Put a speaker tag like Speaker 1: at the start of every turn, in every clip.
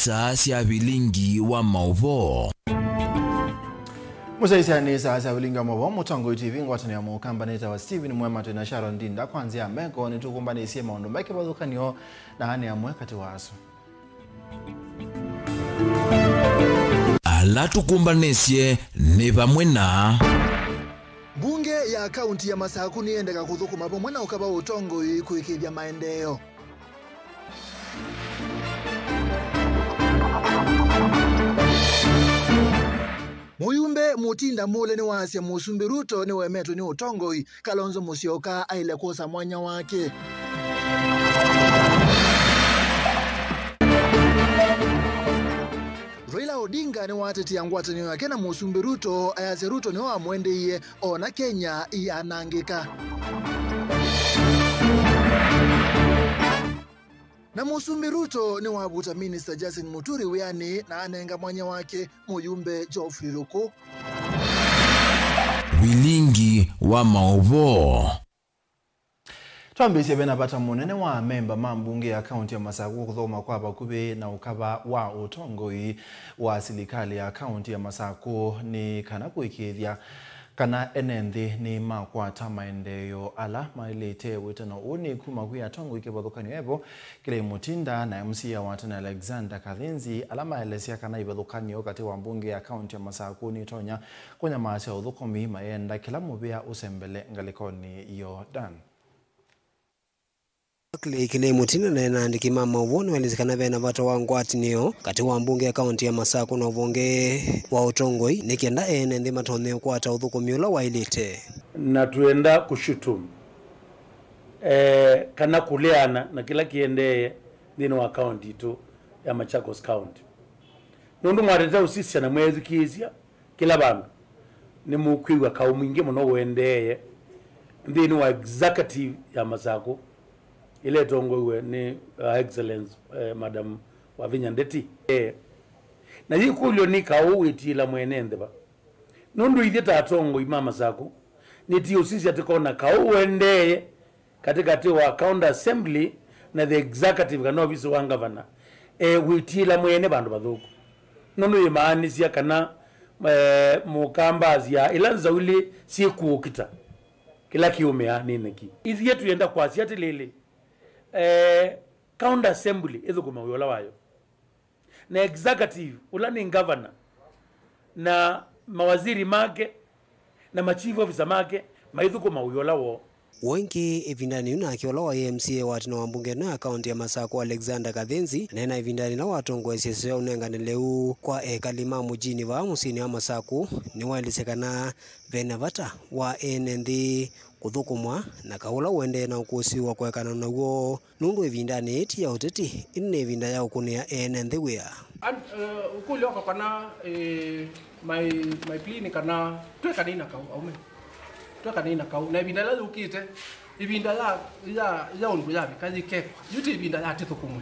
Speaker 1: saa cia bilingi wa mauvo.
Speaker 2: Musaisani saa cia bilingi wa mauvo Mutongo TV ngwatani ya mukambaneta wa Steven Mwema na Sharon Dinda kwanzia mbeko nitukumbanisye maundu mbeke bathukanio na hane amwe kati waso.
Speaker 1: Ala tukumbanisye ni pamwe na
Speaker 3: bunge ya kaunti ya Masaku niendeka kuthukuma pamwe na ukaba utongo kuikithia maendeleo. Muyumbe Mutinda Mule ni wasia Musumbi Ruto ni wemetu ni utongo Kalonzo Musyoka aile kosa mwanya wake. Raila Odinga ni wateti ya ngwatani wake na Musumbi Ruto ayase Ruto ni wa mwendeye ona Kenya ianangika. Na Musumbi Ruto ni wabuta Minister Justin Muturi wiani na anenga mwanya wake Muyumbe Geoffrey Ruku.
Speaker 1: bilingi wa mauvo.
Speaker 2: Twambise bena bata munene wa memba mambunge ya kaunti ya Masaku kuthoma kwa bakube na ukaba wa utongoi wa serikali ya kaunti ya Masaku ni kana kuikithia kana enenthi ni makwata maendeleo ala mailete wetana uni kuma kuya tongo ikebadhukani ebo kile Mutinda na MC ya watana Alexander Kathinzi ala maelesia kana ibadhukani wakati wa mbunge ya kaunti ya Masaku ni tonya kwenye maasha udhukomi maenda kila mubia usembele ngalikoni Yordan.
Speaker 4: Kile Mutinda na naandiki mama uvono walizikana vena vato wa ngwati niyo kati wa mbunge ya kaunti ya Masaku na uvonge wa utongoi nikienda ndi matone kwata uthukumi ula wailite
Speaker 5: na tuenda kushutumu kana kuleana na kila kiendeye dhino wa kaunti tu ya Machakos County nundu mwareta usisya na mwezi kizia kila bandu ni mukwiwa kaumwingi muno wendeye dhino wa executive ya Masaku ile tongowe ni excellence madam Wavinya Ndeti na yikulyo ni kawitila mwenende ba nundu itheta atongo imama Masaku niti usisi atikona kawendeye katikati wa county assembly na the executive kana office wa governor witila mwene bandu bathuku nundu imaanisia kana mukambazi ya ilanza uli sikuukita kila kiume nineki ithi yetu yenda kwa siati lele county assembly ethukuma uyola wayo na executive ulani governor na mawaziri make na machief officer make maithukuma uyola wo
Speaker 4: wengi evindani na akiola wa MCA watina wa mbunge na akaunti ya Masaku Alexander Kathinzi na evindani na watongo esese unenganeleu kwa kalima mujini wa musini wa Masaku ni walisekana vena vata wa NND kuthukumwa na kaula wende na ukusi wa kwekana naguo nundu evindani eti ya uteti ine evinda ya ukunia NND wea
Speaker 6: ukuli wako kana my plea ni kana tweka nina kau aume tweka nina kau na evinda la ukite evinda ya ungu yabi kazi kekwa yuti evinda ya tithukumwe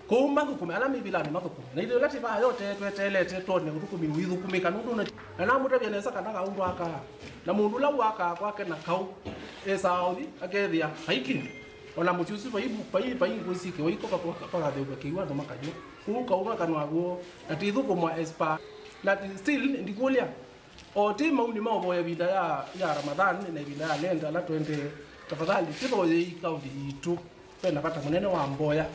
Speaker 6: kuma thukume ala mibilani mathukume na ile lati ba yote twetelete tone kuthukumi withukumika nundu na namuta bya nesa kana kaundu aka na mundu la waka kwake na kau esaudi akethia haiki ona muchusi pai ngusike wiko kwa theuka kiwa ndo makajo kuka uma kanwago na tithukumwa espa na still ndikulia o tima uni mambo ya vida ya Ramadhan na vida ya lenda la twende tafadhali tipo hii kaunti itu penda pata munene wa Mboya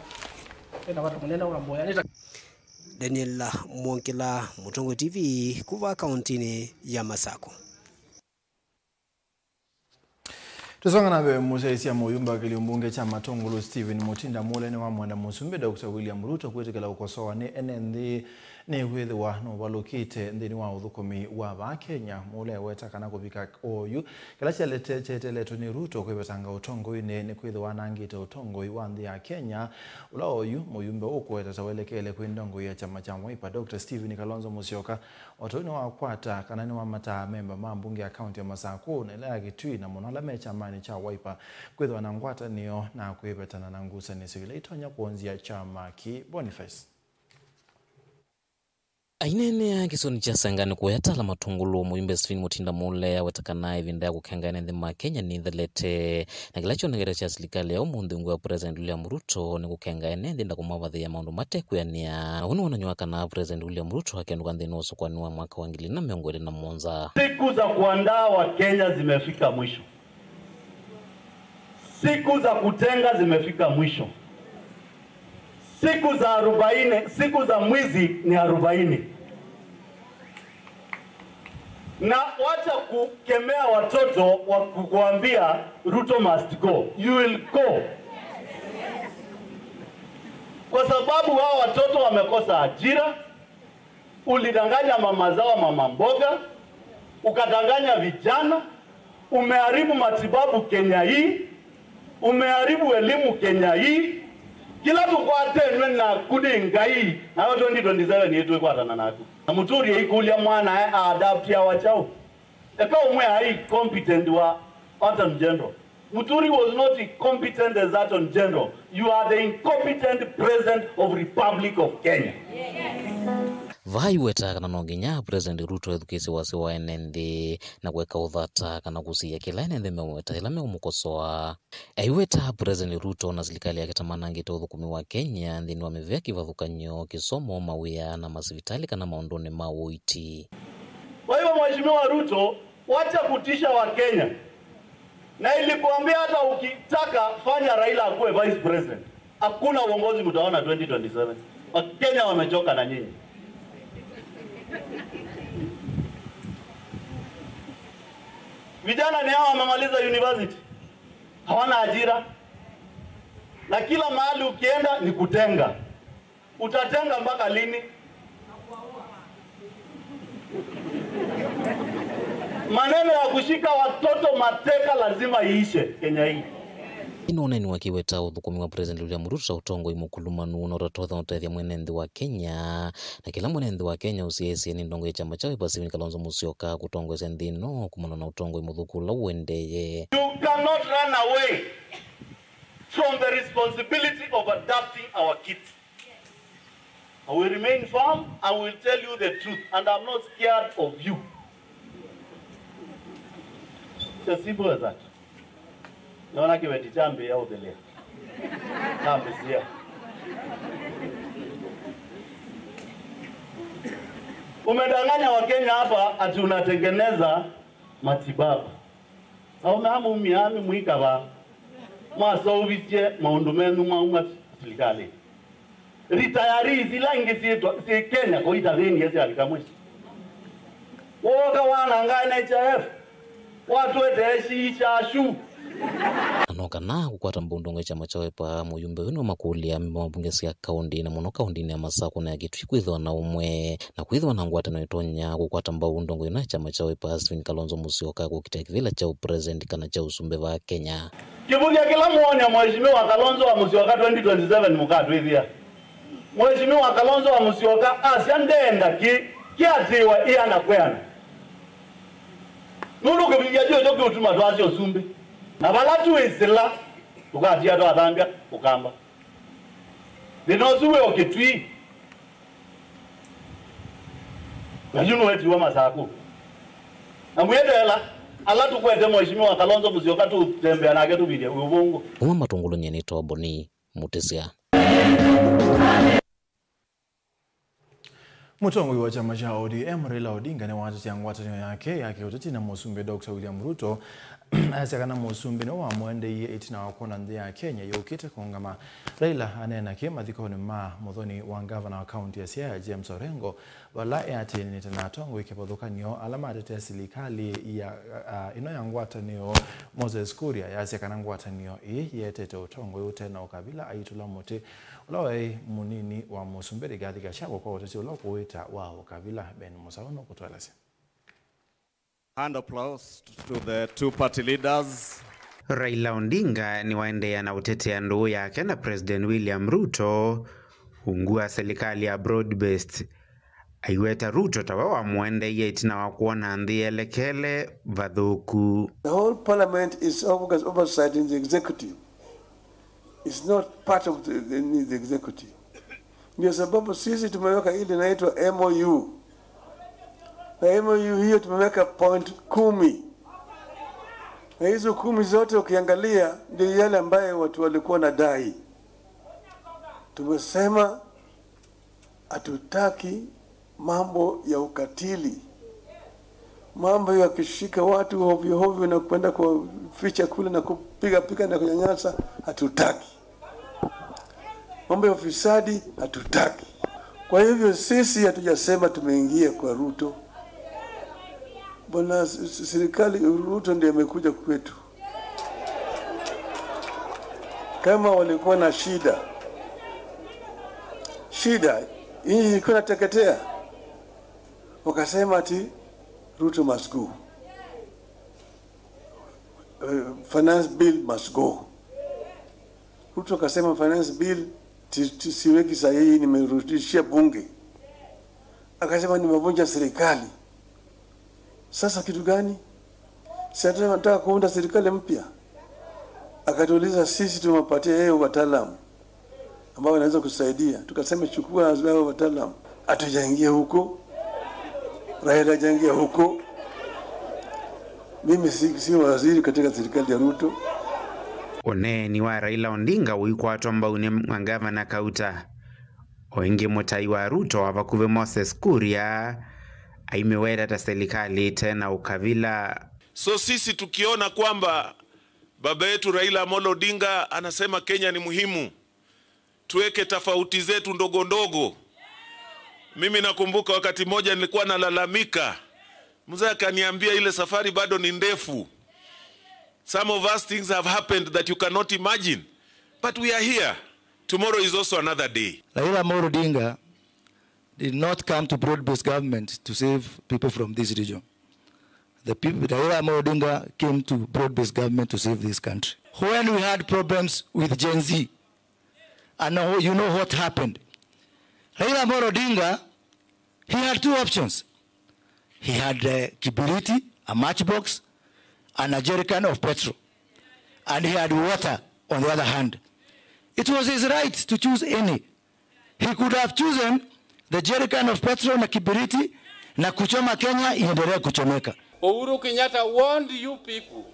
Speaker 4: Daniel Mwonkila, Mutongo TV, kuva kauntini ya Masaku.
Speaker 2: Tusonga nabe musaisia Muyumba kili mbunge cha Matongolo Steven Mutinda Mule ni wa mwenda Musumbi Dr. William Ruto kwetekela ukosoa ni NND ni withwa no balokite ndini wa uthukumi wa ba Kenya Mule weta kana kubika oyu kila cheteleto ni Ruto kwebetanga utongo ine ni kwithwa nangite utongo wa ndi ya Kenya ula oyu Muyumba ukweta tawelekele kwindongo ya chama cha Wiper Dr. Steven Kalonzo Musyoka otoni wa kwata kana ni wa mata member mambunge ya county ya Masaku na ila Kitui na monala mecha mani cha Wiper kwithwa na ngwata niyo na kwebetana na ngusa ni sivile itonya kuonzia chama ki Boniface
Speaker 7: Ainene ya kisoni cha sangani kuyatala matungulu muyumbe Stephen Mutinda Mule watakanaye vinda kukangana ndima Kenya ni dhalete na kilacho negere cha serikali ya umundu ngwa President William Ruto ni kukangana ndinda kumavadhi ya maundu mateku ya niya hunu wananyuaka na President William Ruto hakenduka ndinosu kwa nuwa mwaka wangili na miongwele na monza.
Speaker 8: Siku za kuandaa wa Kenya zimefika mwisho. Siku za kutenga zimefika mwisho. Siku za 40, siku za mwizi ni 40. Na wacha kukemea watoto wa kukuambia Ruto must go. You will go. Kwa sababu hao watoto wamekosa ajira, ulidanganya mama zao mama mboga, ukadanganya vijana, umeharibu matibabu Kenya hii, umeharibu elimu Kenya hii. Kila tukwate na kudingai na 2027 yetu ikwatana nako. Na muturi ikulia mwana adapt ya wachao. Eka umwe hai competent wa Attorney General. Muturi was not competent as Attorney General. You are the incompetent President of Republic of Kenya.
Speaker 7: Vai weta kana nonginya President Ruto edukisi wasi wa NND na kuweka udhata kana kusia kila NND meweta ila meumukosoa. Aiweta President Ruto na serikali yake tamanangi udhukumi wa Kenya ndini wamevea kivavukanyo kisomo mawia na masivitali kana maondone mawuiti.
Speaker 8: Kwa hivyo Mheshimiwa Ruto, wacha kutisha wa Kenya. Na ilikuambia hata ukitaka fanya Raila akuwe Vice President. Hakuna uongozi mtaona 2027. Wakenya wamechoka na nyinyi. Vijana ni hao wamemaliza university. Hawana ajira. Na kila mahali ukienda ni kutenga. Utatenga mpaka lini? Maneno ya kushika watoto mateka lazima iishe Kenya hii.
Speaker 7: Inone ni wakiweta udhukumi wa President William Ruto utongo imukulumanu na uratotha utathia mwenendi wa Kenya na kila mwenendi wa Kenya usiesi ni ndongo ya chama chawe Stephen Kalonzo Musyoka kutongo sendino kumana na utongo imudhukula uendeye.
Speaker 8: You cannot run away from the responsibility of adopting our kids. I will remain firm, I will tell you the truth, and I'm not scared of you. It's as simple as that. Naona kiweti chambi ya udelea. Chambi siya. Umedanganya wa Kenya hapa ati unatengeneza matibabu. Au namu miami mwikaba. Mwaso ubitie maundumenu mwa serikali. Retirees ila si Kenya ko itaveni yesi alikamwe. Woga wana ngai na HF. Watu weteshi chashu.
Speaker 7: Anoka na kukwata mbundongo chama chawe pa muyumbe wino makulia mabungesi ya kaundi na muno kaundi ya Masako na gitu kwithwa na umwe na kwithwa na ngwata no itonya kukwata mbundongo ina chama chawe pa Stephen Kalonzo Musyoka kukitek vile cha president kana cha usumbe wa Kenya.
Speaker 8: Kibulia kila muone Mheshimiwa Kalonzo wa Musyoka 2027 mukatu hivya. Mheshimiwa Kalonzo wa Musyoka asiandenda kiatiwa iana kwena. Nulu kubilia jojo kutuma twasi usumbe. Na balatu isila tukati ato adambia ukamba. Dinozuwe okitwi. Najuno wetu wa Masako. Na mwendela ala tukwete Mheshimiwa Kalonzo Musyoka tu tembea nake tu video ubongo.
Speaker 7: Uma matungulu nyeni toboni mutisia.
Speaker 2: Mutongo wa chama cha ODM Raila Odinga ne watetea ngwatanio yake uteti na musumbe Dr. William Ruto asakana musumbe no wamwende ye etina wakona ndi ya Kenya yokite kongama Raila anena ke mathikoni ma muthoni wa governor wa county ya Siaya James Orengo wala ati ni tena tongo ikebothukanio alama atetea serikali ya ino ya ngwatanio Moses Kuria yasakana ngwatanio yetete utongo utena ukabila aitula mote Ulawe munini wa musumbe Rigathi Gachagua kwa utesi ulokuita wao kabila Ben Musaono kutwalasi.
Speaker 9: Hand applause to the two party leaders.
Speaker 10: Raila Odinga ni waendea na utetea nduu yake na President William Ruto ungua serikali ya broad-based. Aiweta Ruto tawawa mwende yeti na wakuona ndielekele vadhuku.
Speaker 11: The whole parliament is oversight in the executive. It's not part of the executive. Ndio sababu sisi tumeweka ile inaitwa MOU. Na MOU hiyo tumeweka point 10. Na hizo 10 zote ukiangalia ndio yale ambayo watu walikuwa nadai. Tumesema hatutaki mambo ya ukatili. Mambo ya kushika watu hovyo hovyo na kwenda kwa ficha kule na kupiga na kunyanyasa hatutaki. Mambo ya ufisadi hatutaki. Kwa hivyo sisi hatujasema tumeingia kwa Ruto. Bwana serikali Ruto ndiye amekuja kwetu. Kama walikuwa na shida hii ilikuwa inateketea, wakasema ati Ruto must go. Finance bill must go. Ruto akasema finance bill siweki sahihi, nimerudishia bunge. Akasema nimevunja serikali. Sasa kitu gani? Sasa tunataka kuunda serikali mpya. Akatuuliza sisi tumepatia yeye wataalamu ambao wanaweza kusaidia. Tukasema chukua wao wataalamu. Atajaingia huko. Raila hajaingia huko. Mimi si waziri katika serikali ya Ruto.
Speaker 10: Oneni wa Raila Odinga uikwatwa mbaune mangavana kauta. Oingi mutai wa Ruto abakuve Moses Kuria aimeweda ta serikali tena ukavila.
Speaker 12: So sisi tukiona kwamba baba yetu Raila Amolo Odinga anasema Kenya ni muhimu, tuweke tofauti zetu ndogo ndogo. Mimi nakumbuka wakati moja nilikuwa nalalamika, mzee akaniambia ile safari bado ni ndefu. Some of us things have happened that you cannot imagine, but we are here. Tomorrow is also another day.
Speaker 13: Raila Amolo Odinga did not come to broad-based government to save people from this region. Raila Amolo Odinga came to broad-based government to save this country. When we had problems with Gen Z, and you know what happened. Raila Amolo Odinga, he had two options. He had kibiriti, a matchbox, and a jerrycan of petrol. And he had water on the other hand. It was his right to choose any. He could have chosen the jerrycan of petrol na kibiriti na kuchoma Kenya iendelee kuchomeka.
Speaker 14: Uhuru Kenyatta warned you people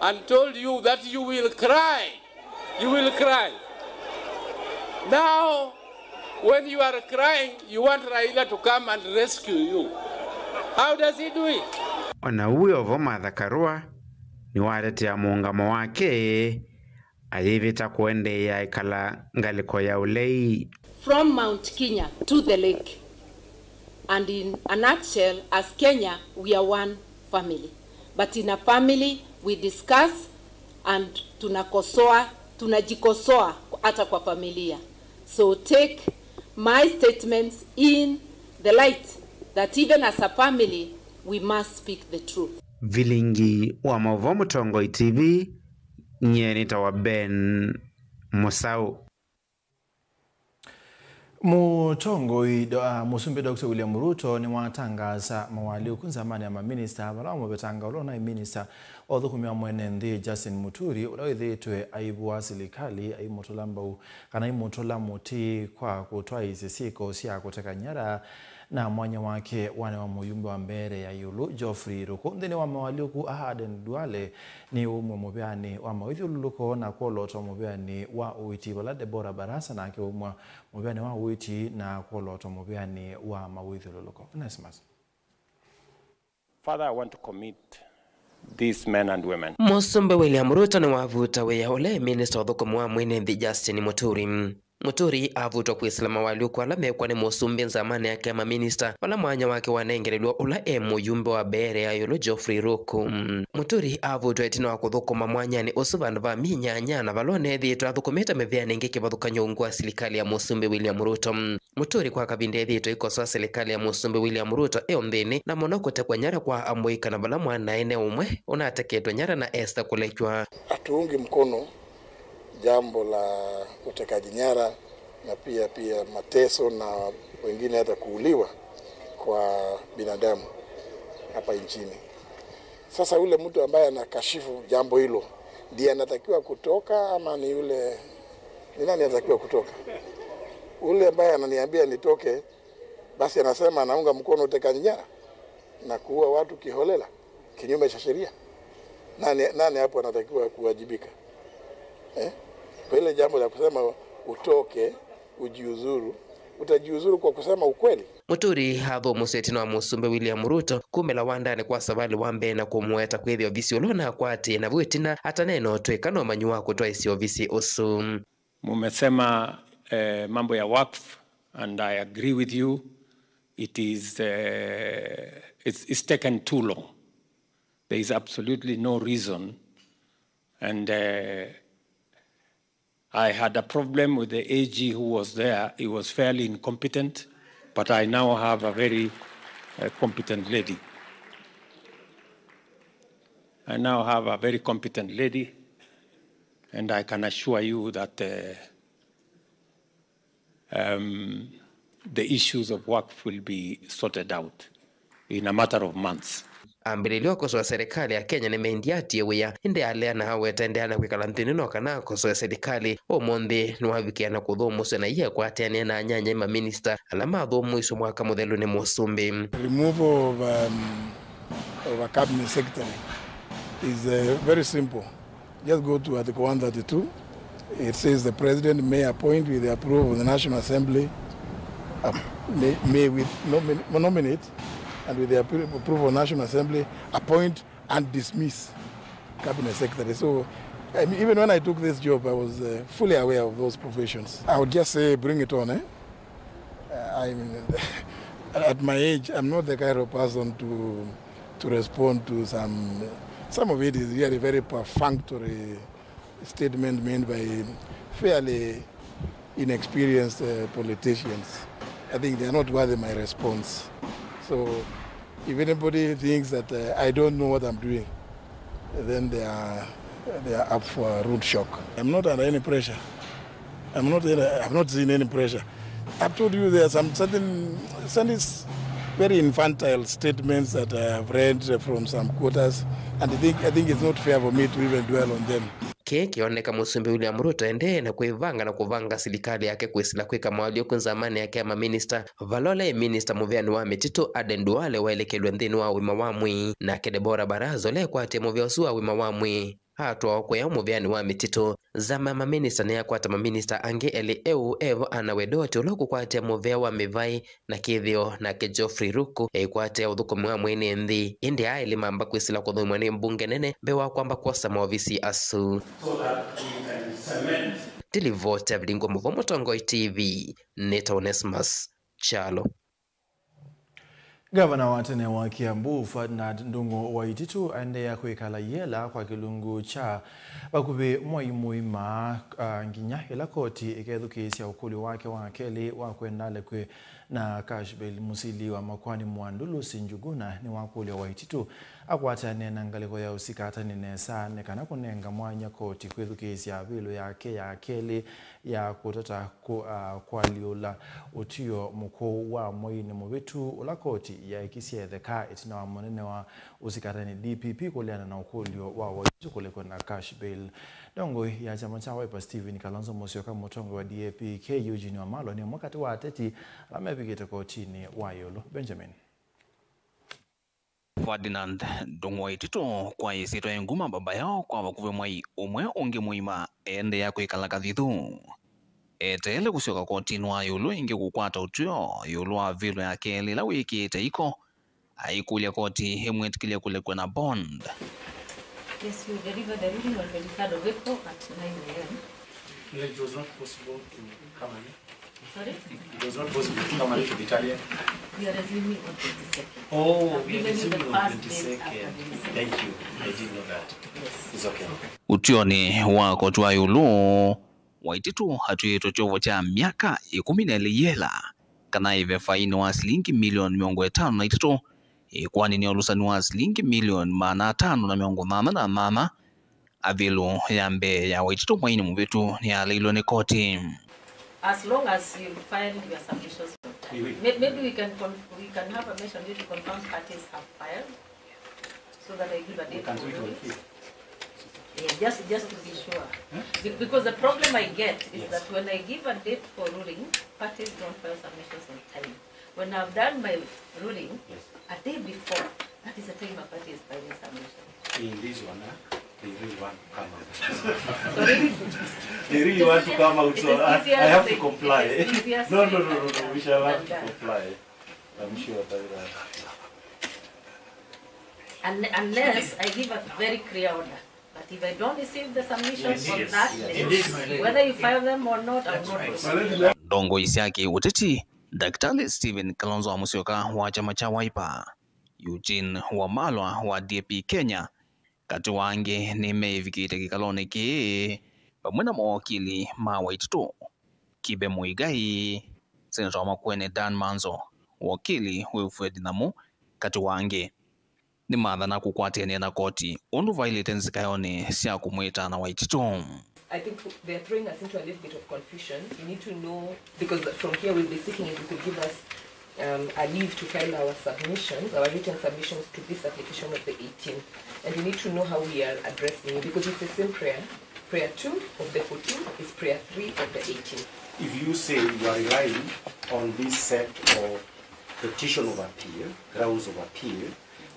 Speaker 14: and told you that you will cry. You will cry. Now, when you are crying, you want Raila to come and rescue you. How does he do it?
Speaker 10: Ona huyo Martha Karua ni watetea muungamo wake alivita kuende ya ikala ngaliko ya ulei.
Speaker 15: From Mount Kenya to the lake. And in a nutshell, as Kenya, we are one family. But in a family, we discuss and tunajikosoa hata kwa familia. So take my statements in the light that even as a family, we must speak the truth.
Speaker 10: Vilingi wa Maovo Mutongoi TV, nyenita wa Ben Musau.
Speaker 2: Mutongoi Musumbe Dr. William Ruto ni watangaza mawali ukunzamani ya maminista wala mwabetanga ulona minister odhukumia mwenende Justin Muturi ulawithitwe aibua serikali aimotolambau kana imotola muti kwa kutoa izisiko sia kuteka nyara na mwanya wake wane wa muyumbe wa mbere ya yulu Geoffrey Ruko ndini wa mawaliuku Aden Duale ni umwe mubiani wa mawithu luluko na kuoloto mubiani wa uiti wala Deborah Barasa na ake umwe mubiani wa uiti na kuoloto mubiani wa mawithu luluko. Nesmas.
Speaker 16: Father, I want to commit these men and women.
Speaker 17: Musumbe William Ruto ni wavuta weya ole minister odhukumu wa mwenende Justin Muturi. Muturi avutwa kwislama waliuku alamekwa ni Musumbe nzamani yake ama minister wala mwanya wake wanengelelwa ula muyumbe wa bere ya yolo Geoffrey Ruko. Muturi avutwa etina wakuthukuma mwanya ni usuvanu va minyanya na valone thito athukumeta mevea nengeke vathukanyo ungua serikali ya Musumbe William Ruto. Muturi kwa kabinde thito ikosoa serikali ya Musumbe William Ruto mthini na mono kutekwa nyara kwa amuika na vala mwana ene umwe unateketwa nyara na Esther Kulechwa.
Speaker 18: Hatuungi mkono jambo la utekaji nyara na pia mateso na wengine hata kuuliwa kwa binadamu hapa nchini. Sasa yule mtu ambaye anakashifu jambo hilo ndiye anatakiwa kutoka ama ni nani anatakiwa kutoka? Ule ambaye ananiambia nitoke, basi anasema anaunga mkono utekaji nyara na kuua watu kiholela kinyume cha sheria. Nani hapo anatakiwa kuwajibika? Kwa ile jambo la kusema utoke, ujiuzuru, utajiuzuru kwa kusema ukweli.
Speaker 17: Muturi hatho musetino wa Musumbe William Ruto kumela wandani kwa sabali wambe na kumweta kwithio visi ulona kwati na vuitina hata neno twekano manyua kutwa isi ovisi usu.
Speaker 16: Mumesema mambo ya wakf, and I agree with you. It is it's taken too long. There is absolutely no reason, and I had a problem with the AG who was there. He was fairly incompetent, but I now have a very competent lady. I now have a very competent lady, and I can assure you that the issues of work will be sorted out in a matter of months.
Speaker 17: Ambililio kosoa serikali ya Kenya ni mendiati wea inde alea na hawe tendeana kwikala ntinino kana kosoa serikali omonde nuhavikiana kuthumu sena iya kwa tene na nyanya ima minister alama thumu iso mwaka muthelu ni Musumbi.
Speaker 11: Removal of a cabinet secretary is very simple. Just go to Article 132. It says the president may appoint with the approval of the National Assembly, may nominate, and with the approval of the National Assembly, appoint and dismiss cabinet secretary. So even when I took this job, I was fully aware of those professions. I would just say, bring it on. I mean, at my age, I'm not the kind of person to respond to some of it is really very perfunctory statement made by fairly inexperienced politicians. I think they are not worthy my response. So if anybody thinks that I don't know what I'm doing, then they are up for a rude shock. I'm not under any pressure. I've not seen any pressure. I've told you there are some certain very infantile statements that I have read from some quarters, and I think it's not fair for me to even dwell on them.
Speaker 17: Kioneka Musumbi William Ruto ende na kuivanga na kuvanga serikali yake kwisila kwika mawalio kunzamani yake ama minister valole minister muvyani wa mitito Aden Duale waelekelwe nthini wa wima wamwi na Kedebora Barazo le kwate muvyosu wa wima wamwi hatwa kwa muvyani wa mitito zama maminista na yakwata maminista ange ele evo anawedote uloku kwate muvya wa mivai na kithio na ke Geoffrey Ruku kwate uthukumu wa mwene nthi indi aili mamba kwisila kuthumwa ni mbunge nene bewa kwamba kosa maovisi asu.
Speaker 5: So that we can cement.
Speaker 17: Tilivote Vlingo Muvomo Tongoi TV, Neta Onesmus Chalo.
Speaker 2: Gavana wa tene wa Kiambu Ferdinand Ndung'u Waititu aendelea kuikala yela kwa kilungu cha bakube muima nginya ila koti ikethukisia ukuli wake wa akeli wa kwendale kwe na Cashbill musili wa makwani Mwandulu Sinjuguna ni wakuli wa Waititu akwatane na ngaliko ya usikata nesa nekana kunenga mwanya koti kwethukisia bilu yake ya akeli ya kutata kwa liula utio mko wa moini mubitu ula koti ya ikisietheka itina wa monene wa usikata ni DPP kuliana na ukulio wa Waititu kuleko na Cashbill. Dongo ya chama cha Wiper Stephen Kalonzo Musyoka mutongo wa DAP K Eugene Wamalwa ni mwakati wa ateti amepigita kotini wa Yolo. Benjamin
Speaker 19: Ferdinand Ndung'u Waititu kwa isito enguma baba yao kwa wakuve mwai umwe unge muima ende ya kuikala kathithu etele kusyoka kotini wa Yolo inge kukwata utio Yolo wa vilo ya keli la wiki iteiko aikulia koti hemwetikilia kule kwena bond.
Speaker 20: Yes, we delivered the ruling on 23rd of April at 9 a.m.
Speaker 6: It was not possible to come in.
Speaker 20: Sorry?
Speaker 6: It was not possible to come in to the Italian.
Speaker 20: We are resuming on 22nd.
Speaker 6: Oh, we are
Speaker 20: Given you the
Speaker 6: resuming on
Speaker 20: first date
Speaker 6: 22nd.
Speaker 20: after the
Speaker 6: Thank you. I didn't know that.
Speaker 20: Yes.
Speaker 6: It's okay.
Speaker 19: Utio ni wako twa Yolo Waititu hatuyeto chovo cha miaka 10 yela kana ive faini wa shilingi milioni 593 kwani ni olusani wa shilingi milioni 580 avilu yambe ya Waititu mwaini mubitu ni alilo ni koti.
Speaker 20: As long as you find your submissions on time. Maybe we can have a measure to confirm parties have filed so that I give a date. Yeah, just to be sure. Because the problem I get is that when I give a date for ruling, parties don't file submissions on time. When I've done my ruling, a day before, that is the time a party is filing submission.
Speaker 21: In this one, they really want to come out.
Speaker 20: Sorry?
Speaker 21: They really want to come out, so I have to comply. No,
Speaker 20: No,
Speaker 21: we shall have to comply. I'm sure about that.
Speaker 20: Unless I give a very clear order. But if I don't receive the submissions on that day, whether you file them or not, I'm not responsible.
Speaker 19: Ndongo Isiaki uteti Daktari Stephen Kalonzo Musyoka wa chama cha Wiper, Eugene Wamalwa wa DAP Kenya, kati wange nimevikite kikalone ki pamwe na mawakili ma Waititu Kibe Muigai, Senator Makwene Dan Manzo, wakili Wilfred Namu kati wange ni madha na kukwatene na koti undu violate nzikayone sia kumweta na Waititu.
Speaker 22: I think they're throwing us into a little bit of confusion. You need to know, because from here we'll be seeking if you could give us a leave to file our submissions, our written submissions to this application of the 18th. And you need to know how we are addressing it, because it's the same prayer. Prayer 2 of the 14th is prayer 3 of the 18th.
Speaker 21: If you say you are relying on this set of petition of appeal, grounds of appeal,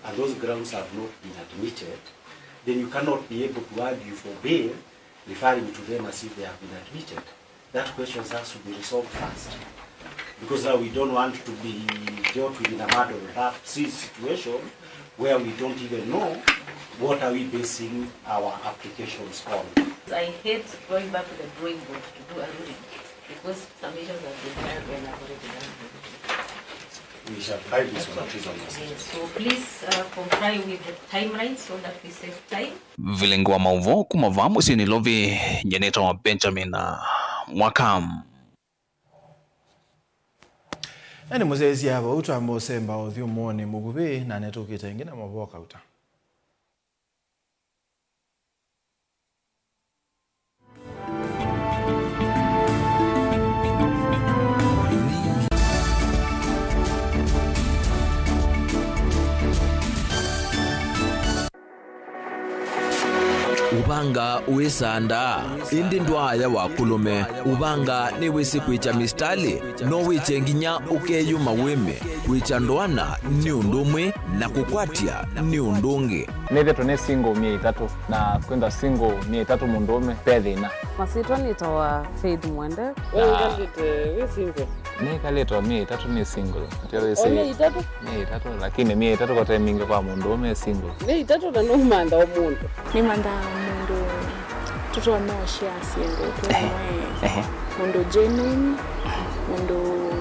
Speaker 21: and those grounds have not been admitted, then you cannot be able to argue for bail referring to them as if they have been admitted. That question has to be resolved first. Because now we don't want to be dealt with in a mad or rough situation where we don't even know what are we basing our applications on.
Speaker 20: I hate going back to the drawing board to do a ruling because submissions have been filed when I've already done it.
Speaker 21: We shall file this one at reasonable.
Speaker 20: Yes, so please comply with the timeline so that we save time.
Speaker 19: Vilengwa mauvo kumavamu sini lovi nyeneta wa Benjamin Mwakam.
Speaker 2: Eni muzezi haba utambo semba odhiu mwoni mugubi na netu kita ingina maboka uta.
Speaker 1: Ubanga uesanda indi ndwaya wakulume ubanga ni wesi kuicha mistali no wichenginya ukeyuma weme kuicha ndoana ni undumwe na kukwatia ni undungi
Speaker 23: neve tone single 300 na kwenda single 300 mundume pedhina
Speaker 24: masito nitawa Faith Mwende
Speaker 23: we single ni kaleto 300 ni single ndio
Speaker 24: ese 300
Speaker 23: lakini 300 kwa timing kwa mundume single
Speaker 24: 300 na numanda omuntu
Speaker 25: ni manda mundu tuto ameoshia single tu mundu genuine mundu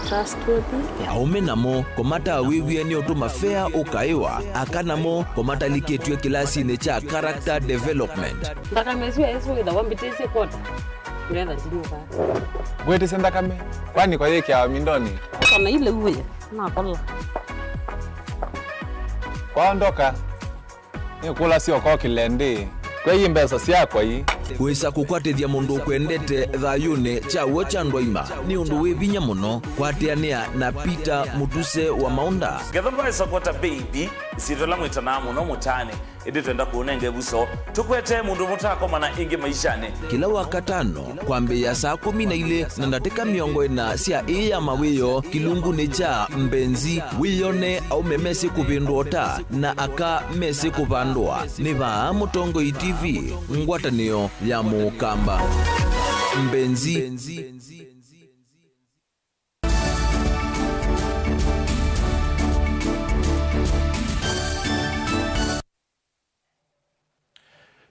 Speaker 25: trustworthy
Speaker 1: aume namo komata wiwie ni otuma fair ukaiwa akanamo komata liketwe kilasi ne cha character development
Speaker 24: ndaka mezwe eso ida wambitese kota nenda ndiruka
Speaker 23: gwete senda kame kwani kwa yeke ya mindoni
Speaker 24: kana ile uwe na kola
Speaker 23: kwaondoka ni kula sio kwa kilende kwa hii mbesa siako hii
Speaker 1: wesa kukwatithia mundu kwendete thayune chawo cha ndwaima ni undu wivinya muno kwateanea na Peter Mutuse wa Maunda
Speaker 26: Gethomba support baby sitola mwitana muno mutane indi twenda kuonenge buso tukwete mundu mutako mana ingi maishane
Speaker 1: kila wakatano kwambe ya saa 12 na ndateka miongo ina sia iya mawiyo kilungu ni cha mbenzi wiyone au memesi kupindota na aka mesi kupandwa ni ba Mutongo TV ngwatanio ya Mukamba mbenzi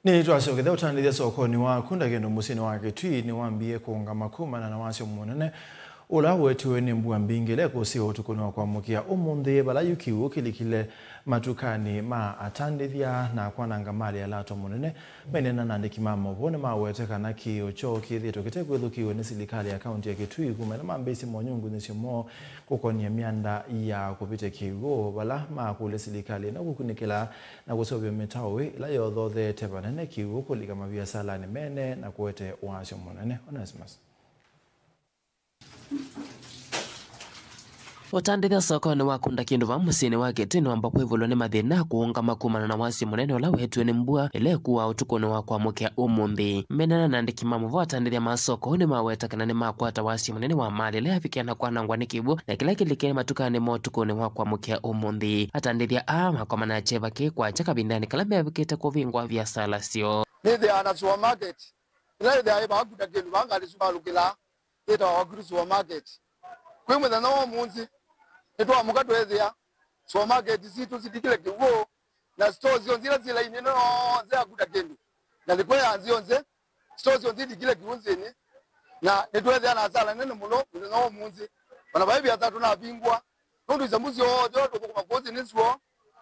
Speaker 2: Ni twasogeza utandithia sokoni wa kunda gendo musini wake twi ni wambie kuunga makuma na nawasio munene ula wetu ni mbua mbingile kusiwa utukuni kwa mukia umunthi bala yukiu kilikile matukani ma atandithia na kwananga mali ya lato munene menena nandiki mama ubone mawete kana kiyo cho kithito kitekwelukiwe ni silikali ya kaunti ya Kitui kumena mambesi mwanyungu nisio mo kukonia mianda ya kupite kigo bala makule silikali na kukunikila na kusobyo metawe la yodhothe tebanene kigo kulika mavia sala ni mene na kuwete wasio munene Onesimus
Speaker 17: utandithia sokoni wa kunda kindu va musini wa Kitini wamba kwivulwa ni mathina kuunga makumana na wasi munene ula wetwe ni mbua ile kuwa utukuni wa kwamukia umuthi. Menena na ndikima muvo atandithia masoko ni maweta kana ni makwata wasi munene wa mali ile afikiana kwa nangwa ni kibu na kila kilikene matukani mo utukuni wa kwamukia umuthi. Atandithia makomana ya cheva kwa chaka bindani kala mevikite kuvingwa vya sala sio.
Speaker 3: Nithe ana supermarket. Ila ide aiba kuda kindu bangali subalukila ita wakuru supermarket. Kwe muthana wa munzi etwa mukatu ethia supermarket situ sidikile kiwo na stores zionzira zila ineno nze akuda kindu na likwe anzionze stores zionzidikile kiwunzeni na etwa ethia na sala nene muno muthana wa munzi bana baibi atatu na bingwa nundu zamuzi ojo to kumakozi niswo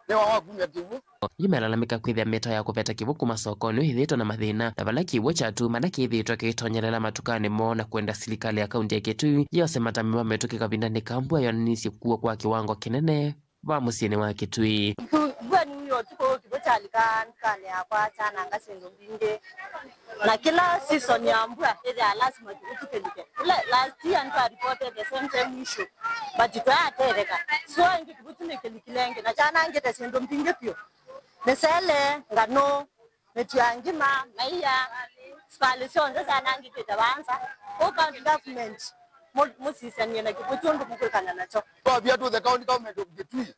Speaker 3: ne wa kumya kivu.
Speaker 17: Yimelalamika kwithia mita ya kuveta kivu kuma sokoni ithito na mathina na vala kiwu chatu mana kithitwa kitonyelela matukani mo na kwenda serikali ya kaunti ya Kitui yose matamima metukika vindani kambua yonanisi kuwa kwa kiwango kinene va musini wa Kitui.
Speaker 4: Bwani huyo tuko kibocha kale hapa chana ngasendo mbinde na kila season ya mbua ile lazima tukelike. Last year ndo reported the same issue but itatereka so ngi tubutune kelikilenge na chana ngete sendo mbinde pio mesele ngano metiangima maiya solution za nangi tetabanza ko county government musisania na kibutundu mukukana nacho
Speaker 3: kwa bia to the county government of Kitui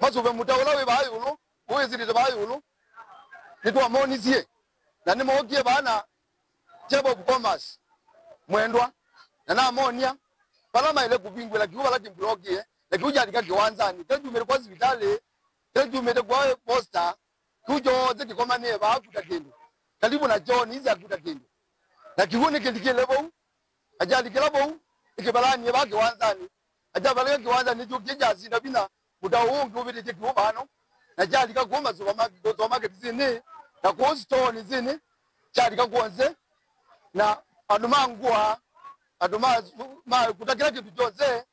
Speaker 3: mazuve mutaula we bayulu weziri bayulu nitwa monizie na nimogie bana jebo commerce mwendwa na amonia palama ile kubingwe la kiwa la kimblogie la kiuja ndika kiwanzani teju mere kwa hospitali teju mere kwa posta kujo zeki koma ne ba akuta kindu karibu na John iza akuta kindu na kiwone kindike lebo ajali kilabo ikibalani ba kiwanzani ajabale kiwanzani jo kijazi na bina mudawungu ubirije kiubano na jali ka goma supermarket zini na ku store zini jali ka kuonze na adumangwa aduma kutakira kitu jonze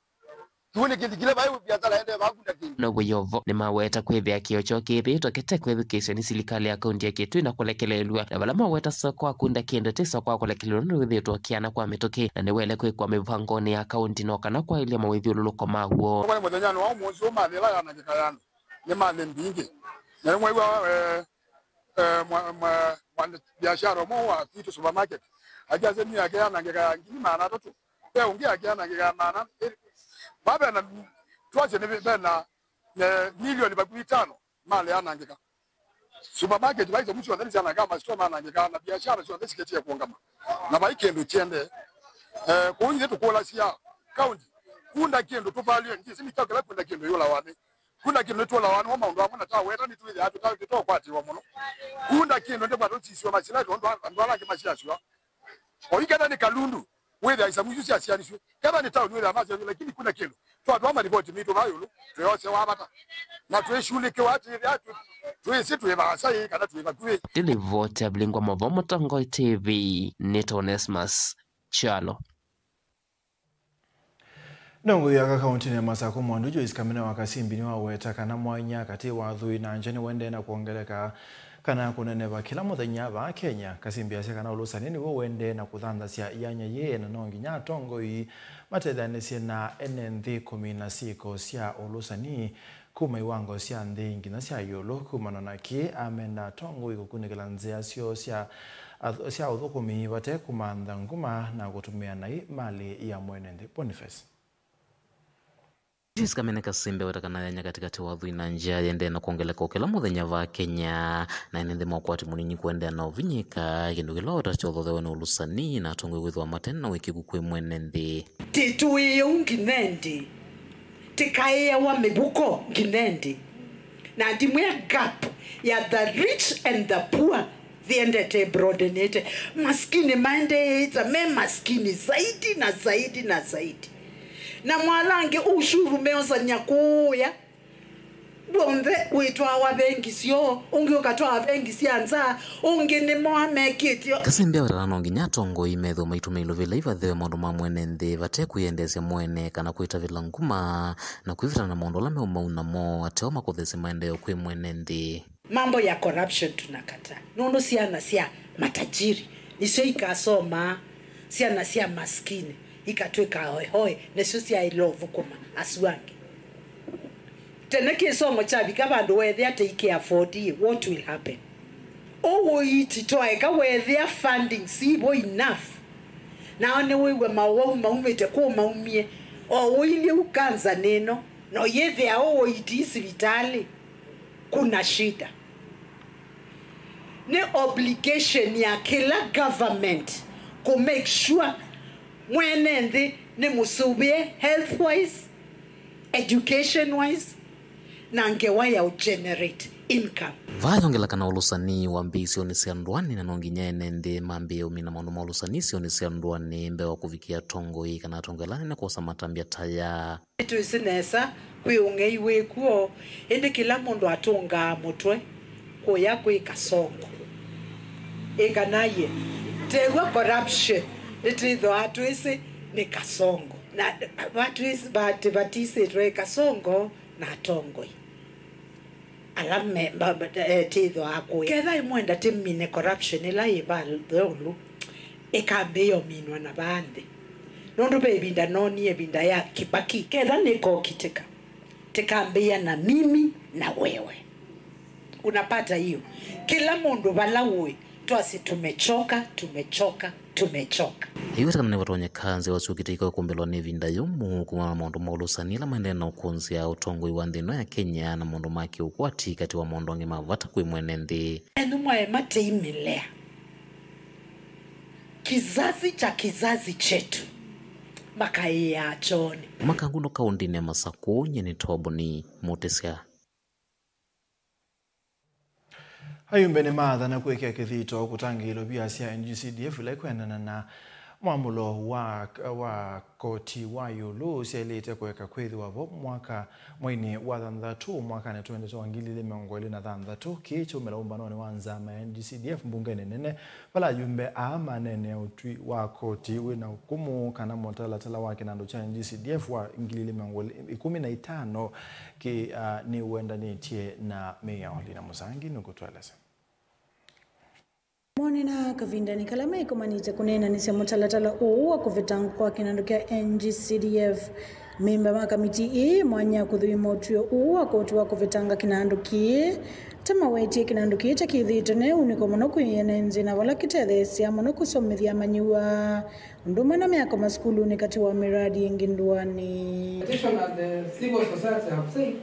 Speaker 3: tuone kindikile bayo biashara ende bakunda kindu
Speaker 17: no buyovo ni maweta kwithia kiocho kithito kete kwithukisio ni serikali ya kaunti ya Kitui na kulekelelwa na bala maweta soko akunda kindu tiso kwa kulekelelwa ni withitwa kiana kwa mituki na ni wele kwa mivangoni ya kaunti no kana kwa ile mawithiuluko maguo
Speaker 3: kwa muthanyano wa muzo mathela yana gikayana ni male mbingi na mwe mwa biashara mo wa kitu supermarket ajaze ni yake yana gikayana ngini maana tatu leo ungia yake yana gikayana baba na tuache ni bena milioni 5 mali anangika supermarket baizo mtu anaweza sana kama store anangika na biashara sio ndio siketi ya kuongama na baikendo tiende kuunye tukola sia county kunda kendo tuvalio ndisi nitakala kunda kendo yola wane kunda kendo tola wane homa ndo amuna ta weta ni tuile hatu ta to kwati wa muno kunda kendo ndo bado sisi wa masila ndo ala ke masila sio oikana ni kalundu wewe isa mujusi asianiswe kama ni town wewe amazo lakini kuna kendo to atu ama report mito bayulu tuyose wabata na tuwe shule ke watu yatu tuwe situ eba sai kana tuwe tuwe
Speaker 17: Dilivote Blingwa Movomo Tongoi TV Netonesmas Chalo
Speaker 2: Nongo ya kaunti ya Masako Mwandu Joyce Kamina wakasimbi ni waweta kana mwanya kati wathui na njani wende na kuongeleka kana kuneneva kila muthenya ba Kenya kasimbi ase kana ulusani ni wende na kuthanda cia yanya ye na nongi nya tongoi matethanisie na NND 16 cia ulusani kuma iwango cia nthi ngina cia yolo kumana naki amenda tongoi gukunikela nzia cio cia uthukumi bate kumantha nguma na gutumia nai mali ya mwenende Boniface
Speaker 7: Joyce Kamina kasimbe watakana yanya katikati wathui na njia yende na kuongeleka kila muthenya va Kenya na nende mwakwati muninyi kuendea na uvinyika kindu kilota chodhothewe na ulusani na tongwe withwa matena na wiki kukwe mwene nthi
Speaker 8: tituye unginendi tikaia wa mebuko nginendi na ndimwe gap ya the rich and the poor viendete broadenete maskini maendeita me maskini zaidi na zaidi na zaidi na mwalange ushuru meoza nyakuya bonde witwa wa bengi sio ungi ukatwa bengi sianza ungi ni moamekitio
Speaker 7: kasimbe watalano nginya tongo imetho maitumilo vile ivathe maundu ma mwene nthi vate kuyendesia mwene kana kuita vila nguma na kuivita na maundu la meuma mo ateo makuthesi maendeleo kwi mwene nthi
Speaker 8: mambo ya corruption tunakata nondo siana sia matajiri nisio ikasoma siana sia maskini ikatweka hoye nesusi I love kuma aswange tena kisomo chabi kabandu wethe ate afford what will happen iti toeka wethe funding si bo enough now ne wewe maumete ko maumie ile ukanza neno no yethe iti hospitali kuna shida ne obligation ya kila government to make sure mwenende ne musubie health wise education wise nangewa ya generate income
Speaker 7: vathongela kana ulusani wa mbisi onisia ndwani na nonginya nende mambe umina maundu ma ulusani si onisia ndwani mbe wa kuvikia tongo hii kana tongelani na kosa matambia taya
Speaker 8: etu isinesa kwiunge iwe kuo ende kila mundu atunga mutwe kuya kwikasongo ikanaye tegwa corruption lititho atu isi ni kasongo na watu isi batisi twe kasongo na tongoi alame titho ako ketha imwenda timine corruption ila ibaldolu ikambeyo minwa na bande nondu bebinda noni ebinda ya Kibaki ketha niko kitika tikambia na mimi na wewe unapata hiyo kila mundu balawe twasi tumechoka
Speaker 7: hiyo kana ne watonya kanze wachukitika kumbelwa ne vinda yomu kuma maundu ma ulusani la maende na ukonzi ya utongo iwandhino ya Kenya na maundu maki ukwati kati wa maundu wange mavata kwe mwenende
Speaker 8: enu mwae mate imilea kizazi chetu maka iya achoni
Speaker 7: makanguno kaundine masako nye ni tobo ni motesia
Speaker 2: hayumbene madha na kuwekea kithito kutangilo biasia NGCDF ile kwendana na mwamulo wa koti wa yulu sielete kuweka kwedhi wavo mwaka mwini wa dhandhatu mwaka na tuende to wangili miongoili na dhandhatu kicho melaumbanoni wanza ma NGCDF mbungene nene pala yumbe ama nene utwi wa koti wina hukumu kana motala tala wake na ndo cha NGCDF wa ingili miongoili 15 ki ni uenda nitie na meya Olina Musangi nukutueleza
Speaker 9: Mwani na kavinda ni kalama ikumanite kunena nisi mutalatala uwa kufitangu kwa kinandukia NGCDF. Mimba makamiti mwanya kudhui motuyo uwa kutuwa kufitanga kinanduki. Tama weti kinanduki cha kithitone uniko monoku yenenzi na wala kitedhesi monoku somithia manyua. Unduma na miako maskulu ni kati wa miradi inginduani.
Speaker 6: Petition at the civil society have said,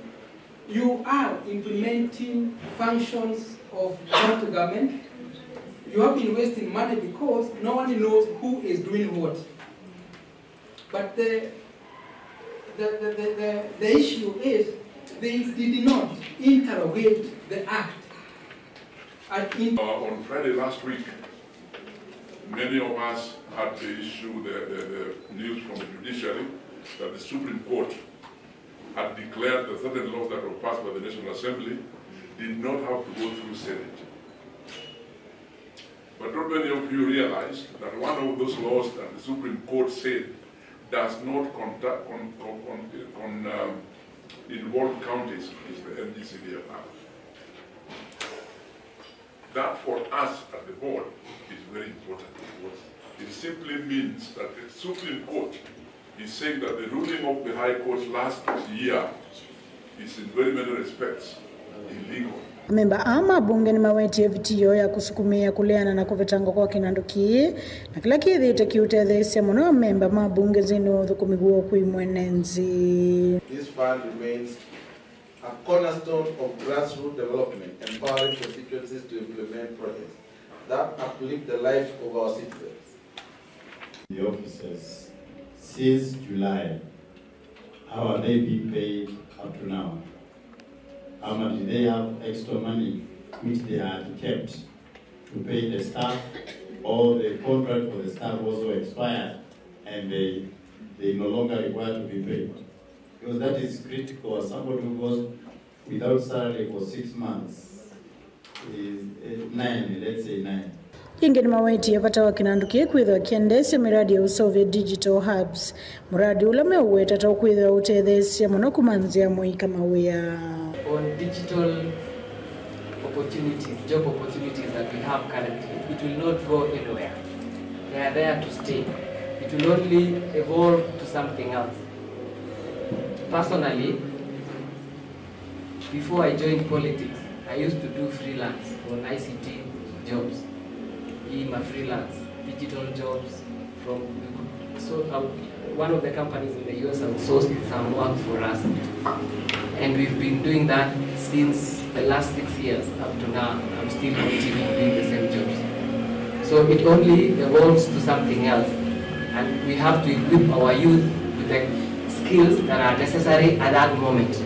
Speaker 6: you are implementing functions of county government. You have been wasting money because no one knows who is doing what. But the issue is they did not interrogate the act.
Speaker 10: On Friday last week, many of us had to issue the news from the judiciary that the Supreme Court had declared that certain laws that were passed by the National Assembly did not have to go through Senate. But not many of you realized that one of those laws that the Supreme Court said does not involve counties is the NGCDF Act. That for us at the board is very important. It simply means that the Supreme Court is saying that the ruling of the High Court last year is in very many respects illegal.
Speaker 9: Memba ama bunge ni maweti evitiyo ya kusukumia kuleana na kuvitango kwa kinanduki na kila kithite kiutethesya muno memba mabunge zinu thukumiguo kuimwenenzi.
Speaker 12: This fund remains a cornerstone of grassroots development, empowering constituencies to implement projects that uplift the lives of our citizens.
Speaker 13: The officers, since July, how are they being paid up to now? How much do they have extra money which they had kept to pay the staff, or the contract for the staff also expired and they no longer require to be paid? Because that is critical. Somebody who goes without salary for 6 months is 9, let's say 9.
Speaker 9: Ingeni maweti yapata wakinandukie kwithwa kiendesya miradi ya usovya digital hubs. Muradi ulame uweta tau kwithwa utethesya muno kumanzia muika mawia.
Speaker 14: On digital opportunities, job opportunities that we have currently, it will not go anywhere. They are there to stay. it will only evolve to something else. Personally, before I joined politics, I used to do freelance on ICT jobs. In my freelance, digital jobs from, so one of the companies in the US outsourced some work for us. And we've been doing that since the last 6 years up to now. I'm still continuing doing the same jobs. So it only evolves to something else. And we have to equip our youth with the skills that are necessary at that moment.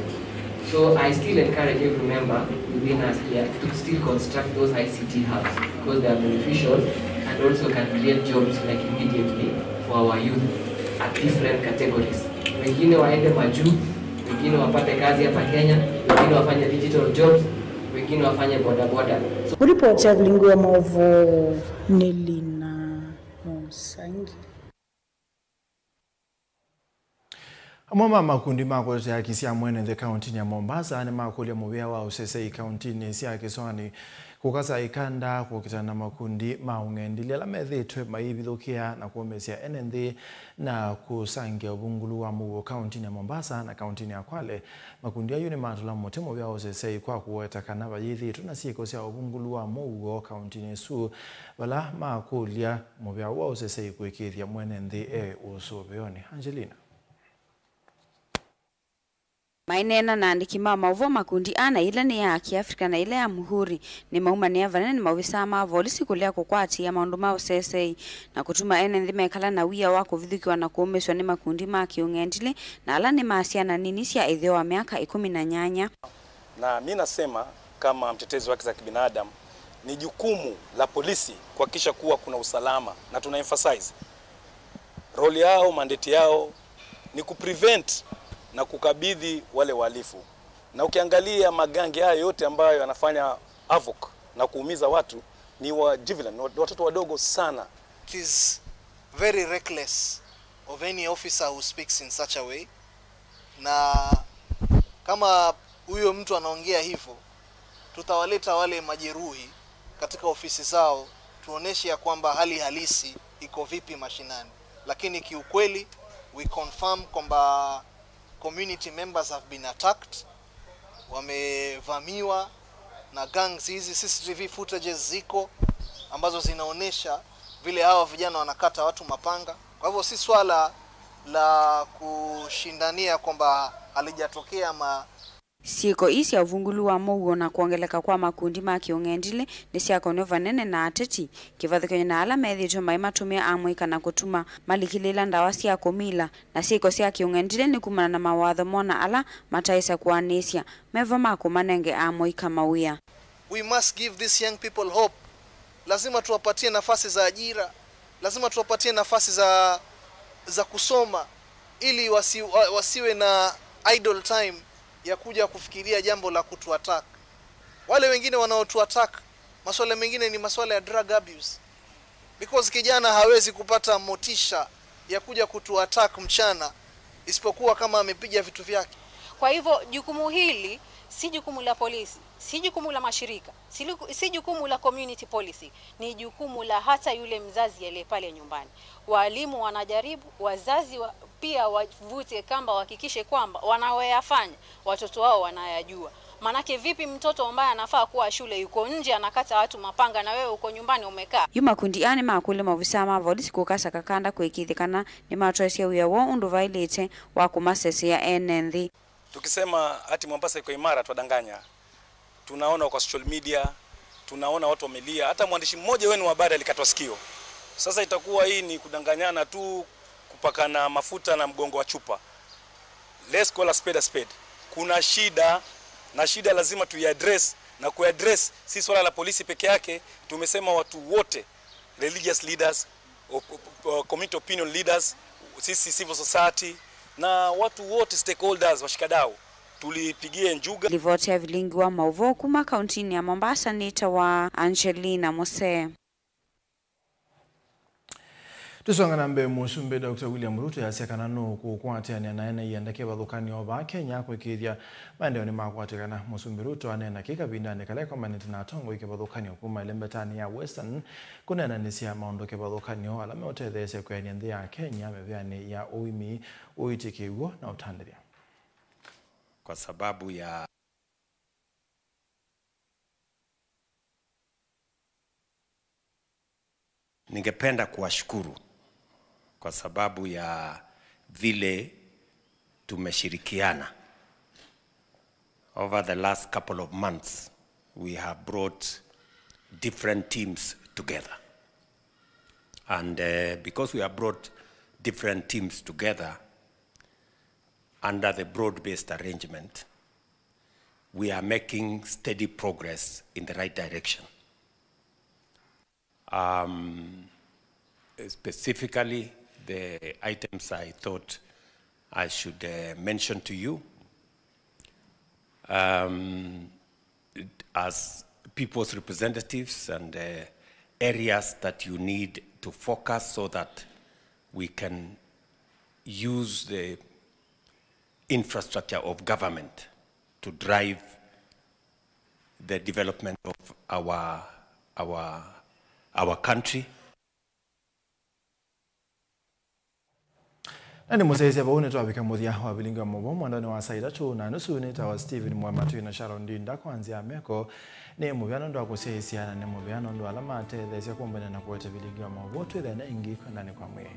Speaker 14: So I still encourage every member within us here to still construct those ICT hubs because they are beneficial and also can create jobs like immediately for our youth at different categories. Wengine waende majuu, wengine wapate kazi hapa Kenya, wengine wafanye digital jobs, wengine wafanye bodaboda.
Speaker 9: Ripoti ya Vilingu ya Maovu Nelina Musangi.
Speaker 2: Amoma makundi makote ya kisia mwene the county ya Mombasa ni makuli ya mubia wa usese county ni siya kiswani kukasa ikanda kukitana makundi maungendili ala methitwe maibithukia na kuomesia NND na kusangia ubungulu wa mugo county ya Mombasa na county ya Kwale. Makundi ya yuni matula mote mubia wa usese kwa kuweta kanaba yithitu na siko siya ubungulu wa mugo county ya Su wala makuli ya mubia wa usese kuikithia mwene ndi usobeoni. Angelina
Speaker 5: Mainena na andiki mauvo makundi ana ila ni ya Kiafrika na ila ya Muhuri ni mauma ni avane ni mawisa mavolisi kulea kukwati ya maundu mao sesei na kutuma ene mekala na wia wako vithukiwa na kuomeswa ni makundi makiungendile na ala ni maasiana ninisia idheo wa miaka 18.
Speaker 11: Na mimi nasema kama mtetezi wa haki za kibinadamu ni jukumu la polisi kuhakikisha kuwa kuna usalama na tuna emphasize role yao, mandate yao ni kuprevent na kukabidhi wale wahalifu. Na ukiangalia magangi haya yote ambayo yanafanya havoc na kuumiza watu ni wa juvenile, watoto wadogo sana.
Speaker 15: It is very reckless of any officer who speaks in such a way. Na kama huyo mtu anaongea hivyo, tutawaleta wale majeruhi katika ofisi zao tuoneshe ya kwamba hali halisi iko vipi mashinani. Lakini kiukweli we confirm kwamba community members have been attacked, wamevamiwa na gangs hizi. CCTV footages ziko ambazo zinaonesha vile hawa vijana wanakata watu mapanga. Kwa hivyo si swala la kushindania kwamba alijatokea
Speaker 5: Siko isi ya uvungulu wa mugo na kuongeleka kwa makundi makiungendile ni siya koneva nene na ateti kivadhi kwenye na ala medhito maima tumia amwika na kutuma malikilila ndawa siya komila na siko siya kiungendile ni kumana na mawadho mona ala mataisa kuanesia meva mako manenge amwika mawia.
Speaker 15: We must give these young people hope. Lazima tuwapatie nafasi za ajira, lazima tuwapatie nafasi za kusoma ili wasiwe na idle time ya kuja kufikiria jambo la kutuattack. Wale wengine wanaotuattack, masuala mengine ni masuala ya drug abuse. Because kijana hawezi kupata motisha ya kuja kutuattack mchana isipokuwa kama amepiga vitu vyake.
Speaker 16: Kwa hivyo jukumu hili si jukumu la polisi, si jukumu la mashirika, si jukumu la community policy, ni jukumu la hata yule mzazi aliye pale nyumbani. Walimu wanajaribu, wazazi pia wavute kamba wahakikishe kwamba wanaoyafanya watoto wao wanayajua. Manake vipi mtoto ambaye anafaa kuwa shule yuko nje anakata watu mapanga na wewe uko nyumbani umekaa.
Speaker 5: Yuma kundi ane makule mavisama volisi kukasa kakanda kuikithikana ni matrosia uya wo undu vailete wa kumasese ya NND.
Speaker 11: Tukisema ati Mombasa iko imara twadanganya. Tunaona kwa social media, tunaona watu wamelia, hata mwandishi mmoja wenu wa habari alikatwa sikio. Sasa itakuwa hii ni kudanganyana tu, kupakana mafuta na mgongo wa chupa. Let's call a spade a spade. Kuna shida na shida lazima tuiaddress, na kuaddress si swala la polisi peke yake. Tumesema watu wote, religious leaders, community opinion leaders, sisi civil society na watu wote stakeholders washikadau tulipigie njuga.
Speaker 5: Ripoti ya Vilingu wa Maovu kuma kauntini ya Mombasa ni tawa Angelina Mose.
Speaker 2: Tusonga nambe musumbe Dr. William Ruto yasekana no kukwatiania naena yandake bathukani oba Kenya kwikithia maendeleo ni makwatikana. Musumbe Ruto anena kikabindani kale komaniti na tongo ikibathukani okuma ilembetani ya Western kunena nisia maondoke bathukani o alame otethese kwenye nthi ya Kenya mevyani ya uimi uitikiwo na utandiria.
Speaker 18: Kwa sababu ya ningependa kuwashukuru kwa sababu ya vile tumeshirikiana. Over the last couple of months, we have brought different teams together. And because we have brought different teams together under the broad-based arrangement, we are making steady progress in the right direction. Specifically, the items I thought I should mention to you as people's representatives and areas that you need to focus so that we can use the infrastructure of government to drive the development of our country.
Speaker 2: Nani musaizi abaone tuwabika muthia wa bilingi wa mobo mwandani wa saida tu na nusu nita wa Steven Mwamatu na Sharon Dinda kwanzia meko ni mubiano ndo wakuseisiana ni mubiano ndo alama ate dhezia kumbene na kuwete bilingi wa mobo tuwe na ingi kwa ndani kwa mwe.